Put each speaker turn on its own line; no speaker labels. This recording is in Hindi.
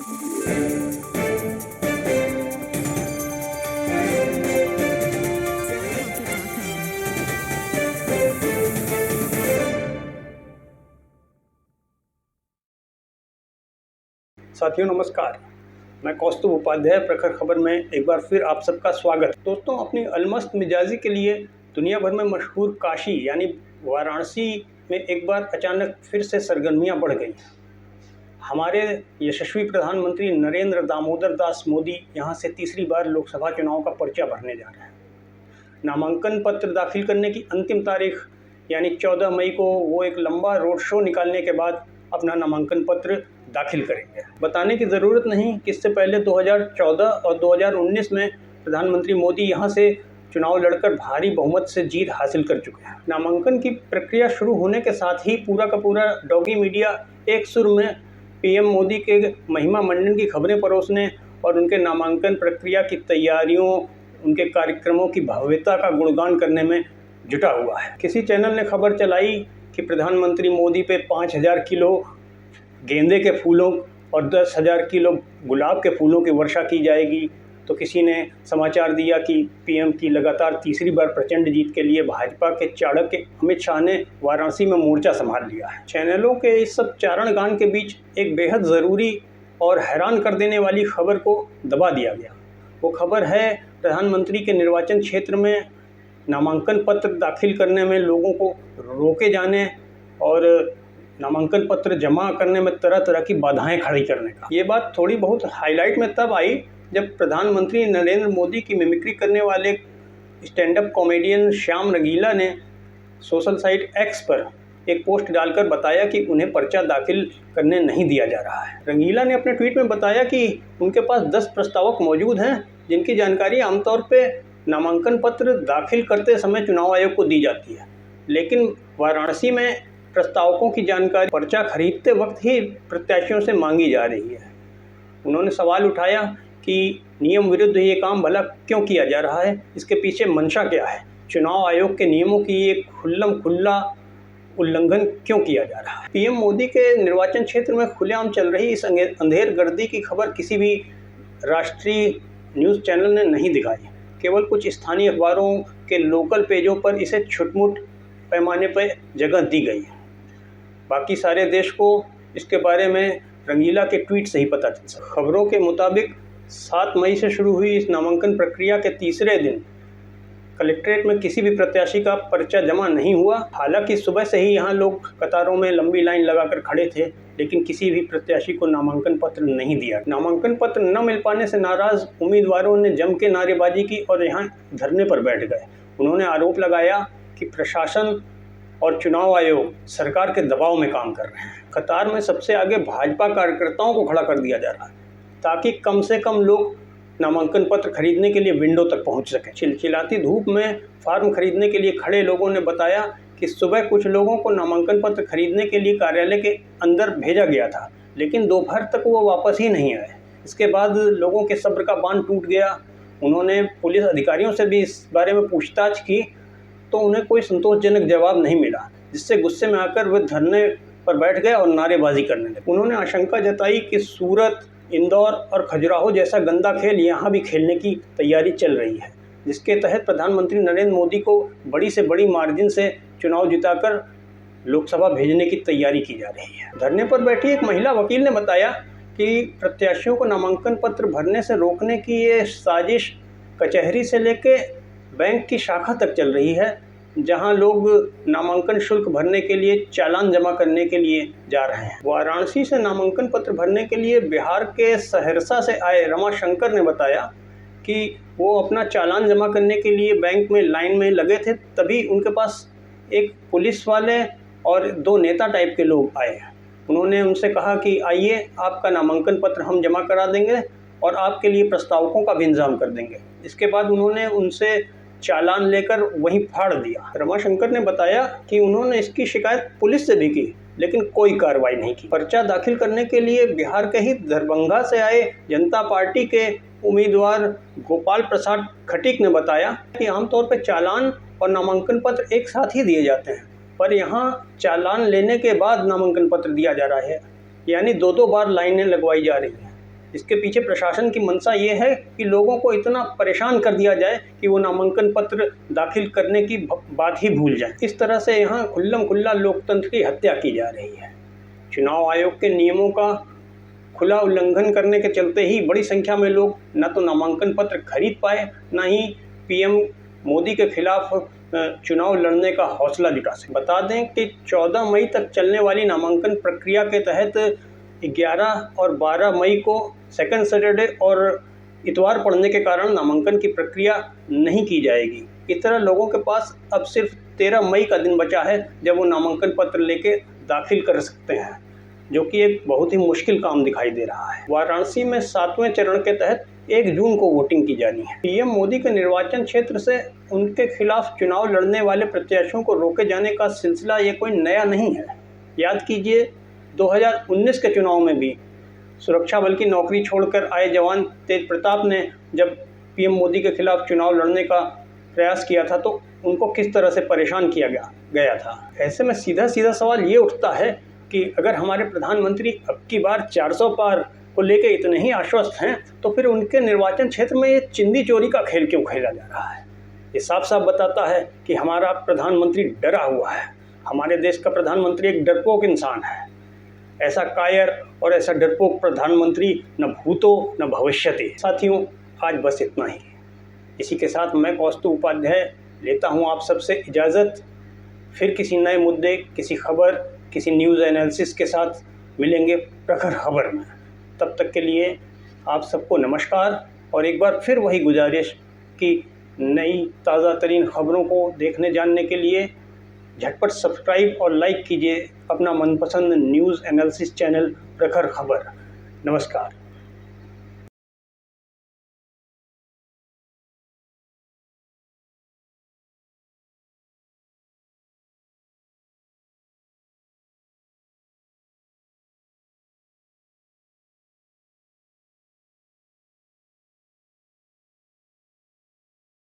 साथियों नमस्कार, मैं कौस्तुभ उपाध्याय प्रखर खबर में एक बार फिर आप सबका स्वागत। दोस्तों, अपनी अलमस्त मिजाजी के लिए दुनिया भर में मशहूर काशी यानी वाराणसी में एक बार अचानक फिर से सरगर्मियां बढ़ गई। हमारे यशस्वी प्रधानमंत्री नरेंद्र दामोदर दास मोदी यहां से तीसरी बार लोकसभा चुनाव का पर्चा भरने जा रहे हैं। नामांकन पत्र दाखिल करने की अंतिम तारीख यानी 14 मई को वो एक लंबा रोड शो निकालने के बाद अपना नामांकन पत्र दाखिल करेंगे। बताने की ज़रूरत नहीं कि इससे पहले 2014 और 2019 में प्रधानमंत्री मोदी यहां से चुनाव लड़कर भारी बहुमत से जीत हासिल कर चुके हैं। नामांकन की प्रक्रिया शुरू होने के साथ ही पूरा का पूरा डॉगी मीडिया एक सुर में पीएम मोदी के महिमा मंडन की खबरें परोसने और उनके नामांकन प्रक्रिया की तैयारियों, उनके कार्यक्रमों की भव्यता का गुणगान करने में जुटा हुआ है। किसी चैनल ने खबर चलाई कि प्रधानमंत्री मोदी पे 5000 किलो गेंदे के फूलों और 10,000 किलो गुलाब के फूलों की वर्षा की जाएगी, तो किसी ने समाचार दिया कि पीएम की लगातार तीसरी बार प्रचंड जीत के लिए भाजपा के चाणक्य अमित शाह ने वाराणसी में मोर्चा संभाल लिया है। चैनलों के इस सब चारण गान के बीच एक बेहद ज़रूरी और हैरान कर देने वाली खबर को दबा दिया गया। वो खबर है प्रधानमंत्री के निर्वाचन क्षेत्र में नामांकन पत्र दाखिल करने में लोगों को रोके जाने और नामांकन पत्र जमा करने में तरह तरह की बाधाएं खड़ी करने का। ये बात थोड़ी बहुत हाईलाइट में तब आई जब प्रधानमंत्री नरेंद्र मोदी की मिमिक्री करने वाले स्टैंड अप कॉमेडियन श्याम रंगीला ने सोशल साइट एक्स पर एक पोस्ट डालकर बताया कि उन्हें पर्चा दाखिल करने नहीं दिया जा रहा है। रंगीला ने अपने ट्वीट में बताया कि उनके पास 10 प्रस्तावक मौजूद हैं जिनकी जानकारी आमतौर पर नामांकन पत्र दाखिल करते समय चुनाव आयोग को दी जाती है, लेकिन वाराणसी में प्रस्तावकों की जानकारी पर्चा खरीदते वक्त ही प्रत्याशियों से मांगी जा रही है। उन्होंने सवाल उठाया कि नियम विरुद्ध ये काम भला क्यों किया जा रहा है, इसके पीछे मंशा क्या है, चुनाव आयोग के नियमों की ये खुल्ला उल्लंघन क्यों किया जा रहा है। पीएम मोदी के निर्वाचन क्षेत्र में खुलेआम चल रही इस अंधेरगर्दी की खबर किसी भी राष्ट्रीय न्यूज़ चैनल ने नहीं दिखाई। केवल कुछ स्थानीय अखबारों के लोकल पेजों पर इसे छुटमुट पैमाने पर जगह दी गई है। बाकी सारे देश को इसके बारे में रंगीला के ट्वीट से ही पता चल सका। खबरों के मुताबिक 7 मई से शुरू हुई इस नामांकन प्रक्रिया के तीसरे दिन कलेक्ट्रेट में किसी भी प्रत्याशी का पर्चा जमा नहीं हुआ। हालांकि सुबह से ही यहाँ लोग कतारों में लंबी लाइन लगाकर खड़े थे, लेकिन किसी भी प्रत्याशी को नामांकन पत्र नहीं दिया। नामांकन पत्र न मिल पाने से नाराज उम्मीदवारों ने जम के नारेबाजी की और यहाँ धरने पर बैठ गए। उन्होंने आरोप लगाया कि प्रशासन और चुनाव आयोग सरकार के दबाव में काम कर रहे हैं। कतार में सबसे आगे भाजपा कार्यकर्ताओं को खड़ा कर दिया जा रहा है ताकि कम से कम लोग नामांकन पत्र खरीदने के लिए विंडो तक पहुंच सकें। चिलचिलाती धूप में फार्म खरीदने के लिए खड़े लोगों ने बताया कि सुबह कुछ लोगों को नामांकन पत्र खरीदने के लिए कार्यालय के अंदर भेजा गया था, लेकिन दोपहर तक वो वापस ही नहीं आए। इसके बाद लोगों के सब्र का बांध टूट गया। उन्होंने पुलिस अधिकारियों से भी इस बारे में पूछताछ की तो उन्हें कोई संतोषजनक जवाब नहीं मिला, जिससे गुस्से में आकर वे धरने पर बैठ गए और नारेबाजी करने लगे। उन्होंने आशंका जताई कि सूरत, इंदौर और खजुराहो जैसा गंदा खेल यहाँ भी खेलने की तैयारी चल रही है, जिसके तहत प्रधानमंत्री नरेंद्र मोदी को बड़ी से बड़ी मार्जिन से चुनाव जिताकर लोकसभा भेजने की तैयारी की जा रही है। धरने पर बैठी एक महिला वकील ने बताया कि प्रत्याशियों को नामांकन पत्र भरने से रोकने की ये साजिश कचहरी से लेके बैंक की शाखा तक चल रही है, जहां लोग नामांकन शुल्क भरने के लिए चालान जमा करने के लिए जा रहे हैं। वाराणसी से नामांकन पत्र भरने के लिए बिहार के सहरसा से आए रमा शंकर ने बताया कि वो अपना चालान जमा करने के लिए बैंक में लाइन में लगे थे, तभी उनके पास एक पुलिस वाले और 2 नेता टाइप के लोग आए। उन्होंने उनसे कहा कि आइए, आपका नामांकन पत्र हम जमा करा देंगे और आपके लिए प्रस्तावकों का भी इंतजाम कर देंगे। इसके बाद उन्होंने उनसे चालान लेकर वहीं फाड़ दिया। रमाशंकर ने बताया कि उन्होंने इसकी शिकायत पुलिस से भी की, लेकिन कोई कार्रवाई नहीं की। पर्चा दाखिल करने के लिए बिहार के ही दरभंगा से आए जनता पार्टी के उम्मीदवार गोपाल प्रसाद खटीक ने बताया कि आमतौर पर चालान और नामांकन पत्र एक साथ ही दिए जाते हैं, पर यहाँ चालान लेने के बाद नामांकन पत्र दिया जा रहा है, यानी 2-2 बार लाइनें लगवाई जा रही हैं। इसके पीछे प्रशासन की मंशा ये है कि लोगों को इतना परेशान कर दिया जाए कि वो नामांकन पत्र दाखिल करने की बात ही भूल जाए। इस तरह से यहाँ खुल्लम खुल्ला लोकतंत्र की हत्या की जा रही है। चुनाव आयोग के नियमों का खुला उल्लंघन करने के चलते ही बड़ी संख्या में लोग न तो नामांकन पत्र खरीद पाए, न ही पीएम मोदी के खिलाफ चुनाव लड़ने का हौसला जुटा सके। बता दें कि 14 मई तक चलने वाली नामांकन प्रक्रिया के तहत 11 और 12 मई को सेकंड सैटरडे और इतवार पड़ने के कारण नामांकन की प्रक्रिया नहीं की जाएगी। इस तरह लोगों के पास अब सिर्फ 13 मई का दिन बचा है जब वो नामांकन पत्र लेके दाखिल कर सकते हैं, जो कि एक बहुत ही मुश्किल काम दिखाई दे रहा है। वाराणसी में 7वें चरण के तहत 1 जून को वोटिंग की जानी है। पीएम मोदी के निर्वाचन क्षेत्र से उनके खिलाफ चुनाव लड़ने वाले प्रत्याशियों को रोके जाने का सिलसिला ये कोई नया नहीं है। याद कीजिए 2019 के चुनाव में भी सुरक्षा बल की नौकरी छोड़कर आए जवान तेज प्रताप ने जब पीएम मोदी के खिलाफ चुनाव लड़ने का प्रयास किया था तो उनको किस तरह से परेशान किया गया था। ऐसे में सीधा सवाल ये उठता है कि अगर हमारे प्रधानमंत्री अब की बार 400 पार को लेकर इतने ही आश्वस्त हैं तो फिर उनके निर्वाचन क्षेत्र में ये चिंदी चोरी का खेल क्यों खेला जा रहा है। ये साफ साफ बताता है कि हमारा प्रधानमंत्री डरा हुआ है। हमारे देश का प्रधानमंत्री एक डरपोक इंसान है। ऐसा कायर और ऐसा डरपोक प्रधानमंत्री न भूतो न भविष्यति। साथियों, आज बस इतना ही। इसी के साथ मैं कौस्तुभ उपाध्याय लेता हूँ आप सबसे इजाज़त। फिर किसी नए मुद्दे, किसी खबर, किसी न्यूज़ एनालिसिस के साथ मिलेंगे प्रखर खबर में। तब तक के लिए आप सबको नमस्कार और एक बार फिर वही गुजारिश कि नई ताज़ा तरीन खबरों को देखने जानने के लिए झटपट सब्सक्राइब और लाइक कीजिए अपना मनपसंद न्यूज़ एनालिसिस चैनल प्रखर खबर। नमस्कार।